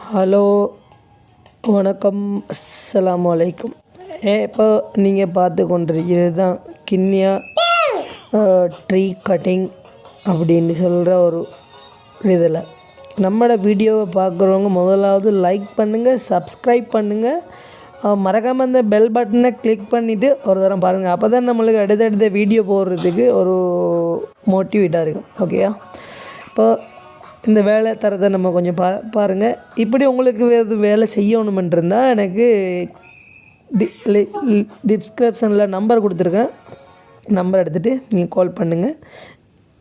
Hello, வணக்கம், அஸ்ஸலாமு அலைக்கும். இப்போ நீங்கள் பார்த்து கொண்டிருக்கிறது தான் கிண்ணியா ட்ரீ கட்டிங் அப்படின்னு சொல்கிற ஒரு இதில் நம்மளோட வீடியோவை பார்க்குறவங்க முதலாவது லைக் பண்ணுங்கள், சப்ஸ்கிரைப் பண்ணுங்கள், மறக்காமல் அந்த பெல் பட்டனை கிளிக் பண்ணிவிட்டு ஒரு தரம் பாருங்கள். அப்போ தான் நம்மளுக்கு அடுத்தடுத்த வீடியோ போடுறதுக்கு ஒரு மோட்டிவேட்டாக இருக்கும். ஓகேயா? இப்போ இந்த வேலை தரத்தை நம்ம கொஞ்சம் பாருங்கள். இப்படி உங்களுக்கு வேலை செய்யணுமென்றிருந்தால் எனக்கு டிஸ்கிரிப்ஷனில் நம்பர் கொடுத்துருக்கேன். நம்பர் எடுத்துகிட்டு நீங்கள் கால் பண்ணுங்கள்.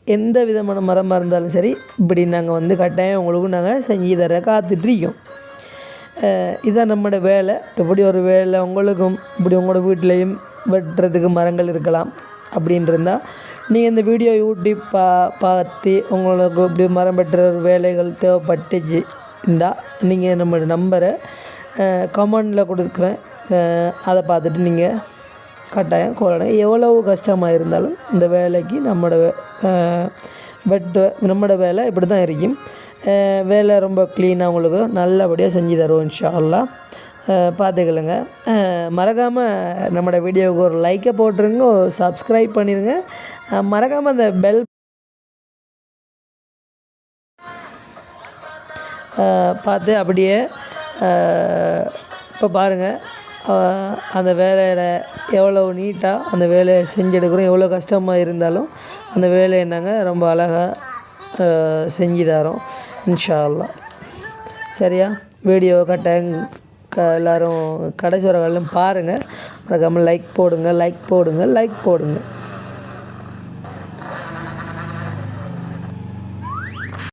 எந்த விதமான மரமாக இருந்தாலும் சரி, இப்படி நாங்கள் கட்டாயம் உங்களுக்கு நாங்கள் செஞ்சு தர காத்துட்ருக்கோம். இதுதான் நம்மளோட வேலை. இப்படி ஒரு வேலை உங்களுக்கும் இப்படி உங்களோட வீட்டிலையும் வெட்டுறதுக்கு மரங்கள் இருக்கலாம் அப்படின்னு இருந்தால் நீங்கள் இந்த வீடியோ யூடியூப் பார்த்து உங்களுக்கு இப்படி மரம் வெட்டுற வேலைகள் தேவைப்பட்டுச்சு இருந்தால் நீங்கள் நம்மளோட நம்பரை கமெண்டில் கொடுக்குறேன். அதை பார்த்துட்டு நீங்கள் கட்டாயம் கோலணும். எவ்வளவு கஷ்டமாக இருந்தாலும் இந்த வேலைக்கு நம்மளோட வேலை இப்படி தான் இருக்கும். வேலை ரொம்ப க்ளீனாக உங்களுக்கு நல்லபடியாக செஞ்சு தருவோம் இன்ஷா அல்லாஹ். பார்த்துக்கலுங்க. மறக்காமல் நம்மளோட வீடியோவுக்கு ஒரு லைக்கை போட்டுருங்க, சப்ஸ்கிரைப் பண்ணிடுங்க. மறக்காமல் அந்த பெல் பார்த்து அப்படியே இப்போ பாருங்கள் அந்த வேலையோட எவ்வளோ நீட்டாக அந்த வேலையை செஞ்செடுக்கிறோம். எவ்வளோ கஷ்டமாக இருந்தாலும் அந்த வேலையை நாங்கள் ரொம்ப அழகாக செஞ்சு தரோம் இன்ஷா அல்லாஹ். சரியா? வீடியோ கட்டாயம் எல்லோரும் கடைசி வரைக்கும் பாருங்கள். மறக்காமல் லைக் போடுங்க.